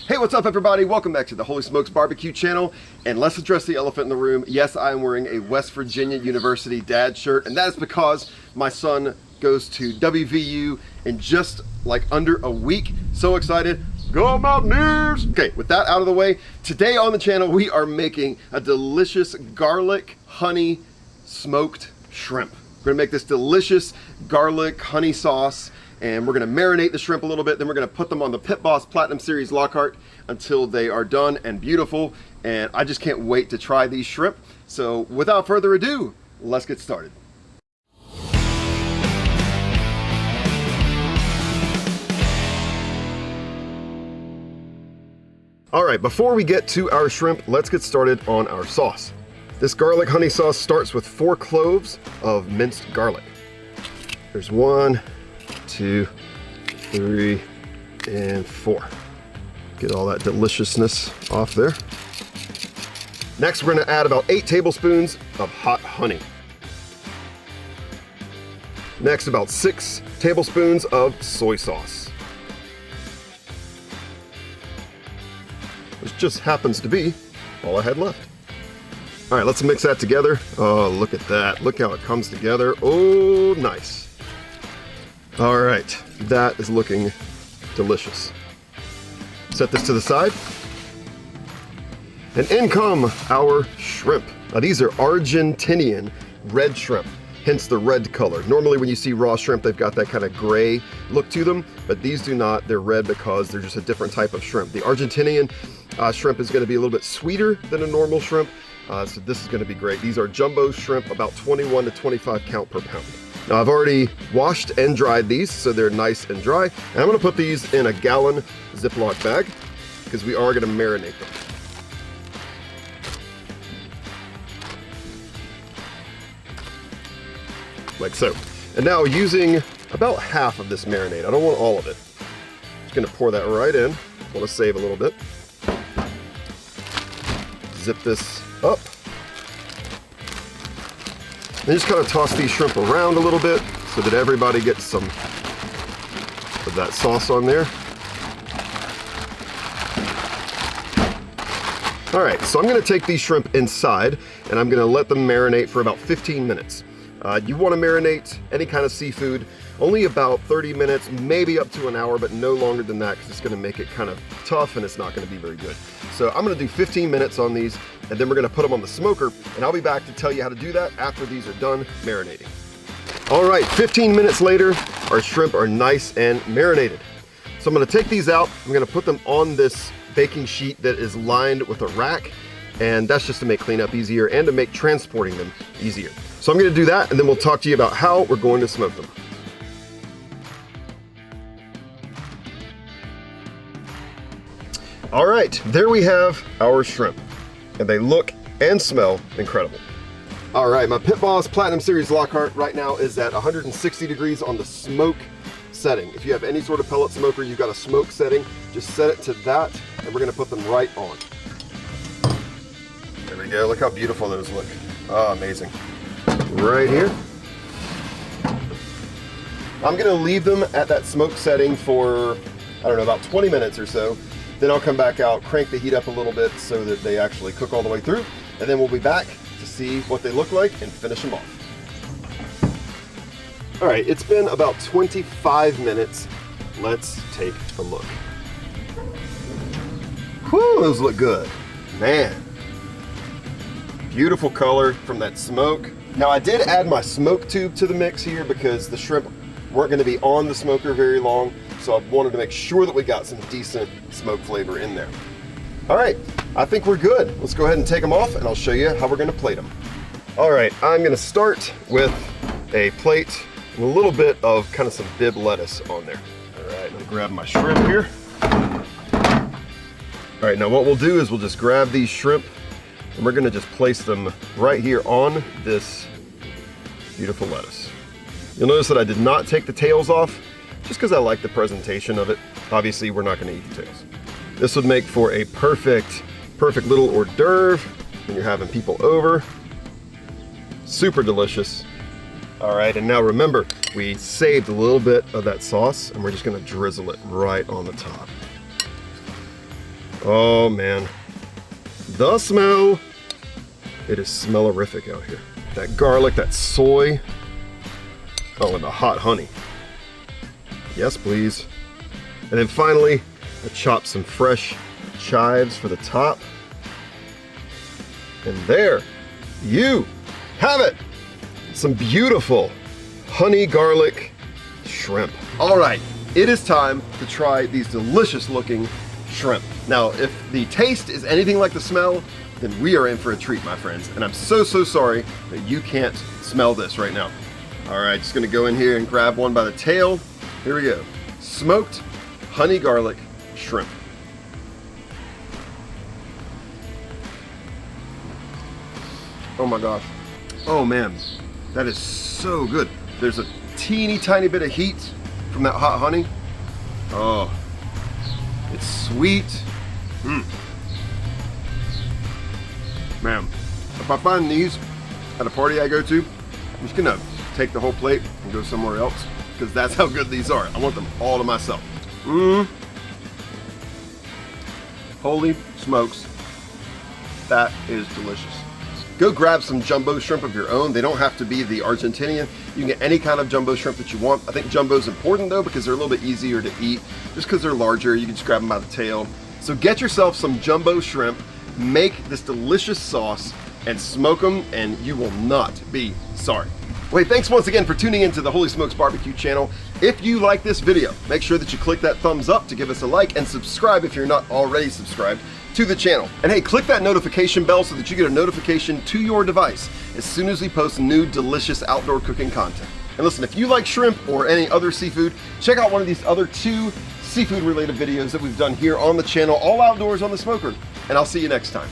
Hey, what's up everybody? Welcome back to the Holy Smokes Barbecue channel, and let's address the elephant in the room. Yes, I am wearing a West Virginia University dad shirt, and that is because my son goes to WVU in just like under a week. So excited. Go Mountaineers! Okay, with that out of the way, today on the channel we are making a delicious garlic honey smoked shrimp. We're gonna make this delicious garlic honey sauce, and we're gonna marinate the shrimp a little bit, then we're gonna put them on the Pit Boss Platinum Series Lockhart until they are done and beautiful, and I just can't wait to try these shrimp. So without further ado, let's get started. All right, before we get to our shrimp, let's get started on our sauce. This garlic honey sauce starts with 4 cloves of minced garlic. There's 1, 2, 3, and 4. Get all that deliciousness off there. Next, we're gonna add about 8 tablespoons of hot honey. Next, about 6 tablespoons of soy sauce. Which just happens to be all I had left. All right, let's mix that together. Oh, look at that. Look how it comes together. Oh, nice. All right, that is looking delicious. Set this to the side. And in come our shrimp. Now these are Argentinian red shrimp, hence the red color. Normally when you see raw shrimp, they've got that kind of gray look to them, but these do not. They're red because they're just a different type of shrimp. The Argentinian shrimp is gonna be a little bit sweeter than a normal shrimp, so this is gonna be great. These are jumbo shrimp, about 21 to 25 count per pound. Now I've already washed and dried these, so they're nice and dry. And I'm gonna put these in a gallon Ziploc bag because we are gonna marinate them. Like so. And now using about half of this marinade, I don't want all of it. Just gonna pour that right in. Want to save a little bit. Zip this up. And just kind of toss these shrimp around a little bit so that everybody gets some of that sauce on there. All right, so I'm gonna take these shrimp inside and I'm gonna let them marinate for about 15 minutes. You wanna marinate any kind of seafood, only about 30 minutes, maybe up to an hour, but no longer than that because it's gonna make it kind of tough and it's not gonna be very good. So I'm gonna do 15 minutes on these, and then we're gonna put them on the smoker, and I'll be back to tell you how to do that after these are done marinating. All right, 15 minutes later, our shrimp are nice and marinated. So I'm gonna take these out, I'm gonna put them on this baking sheet that is lined with a rack, and that's just to make cleanup easier and to make transporting them easier. So I'm gonna do that, and then we'll talk to you about how we're going to smoke them. All right, there we have our shrimp, and they look and smell incredible. All right, my Pit Boss Platinum Series Lockhart right now is at 160 degrees on the smoke setting. If you have any sort of pellet smoker, you've got a smoke setting, just set it to that, and we're gonna put them right on. There we go, look how beautiful those look. Oh, amazing. Right here. I'm gonna leave them at that smoke setting for, I don't know, about 20 minutes or so. Then I'll come back out, crank the heat up a little bit so that they actually cook all the way through, and then we'll be back to see what they look like and finish them off. All right, it's been about 25 minutes. Let's take a look. Whew, those look good. Man. Beautiful color from that smoke. Now I did add my smoke tube to the mix here because the shrimp weren't gonna be on the smoker very long, so I wanted to make sure that we got some decent smoke flavor in there. All right, I think we're good. Let's go ahead and take them off and I'll show you how we're gonna plate them. All right, I'm gonna start with a plate with a little bit of kind of some bib lettuce on there. All right, let me grab my shrimp here. All right, now what we'll do is we'll just grab these shrimp and we're gonna just place them right here on this beautiful lettuce. You'll notice that I did not take the tails off just because I like the presentation of it. Obviously, we're not gonna eat the tails. This would make for a perfect little hors d'oeuvre when you're having people over. Super delicious. All right, and now remember, we saved a little bit of that sauce and we're just gonna drizzle it right on the top. Oh man, the smell. It is smellerific out here. That garlic, that soy. Oh, and the hot honey. Yes, please. And then finally, I chopped some fresh chives for the top. And there you have it. Some beautiful honey garlic shrimp. All right, it is time to try these delicious looking shrimp. Now, if the taste is anything like the smell, then we are in for a treat, my friends. And I'm so sorry that you can't smell this right now. All right, just gonna go in here and grab one by the tail. Here we go. Smoked honey garlic shrimp. Oh my gosh. Oh man, that is so good. There's a teeny tiny bit of heat from that hot honey. Oh, it's sweet. Man, if I find these at a party I go to, I'm just gonna take the whole plate and go somewhere else, because that's how good these are. I want them all to myself. Holy smokes, that is delicious. Go grab some jumbo shrimp of your own. They don't have to be the Argentinian. You can get any kind of jumbo shrimp that you want. I think jumbo is important though, because they're a little bit easier to eat. Just because they're larger, you can just grab them by the tail. So get yourself some jumbo shrimp, make this delicious sauce, and smoke them, and you will not be sorry. Well, hey, thanks once again for tuning into the Holy Smokes Barbecue channel. If you like this video, make sure that you click that thumbs up to give us a like, and subscribe if you're not already subscribed to the channel. And hey, click that notification bell so that you get a notification to your device as soon as we post new delicious outdoor cooking content. And listen, if you like shrimp or any other seafood, check out one of these other 2 seafood related videos that we've done here on the channel, all outdoors on the smoker. And I'll see you next time.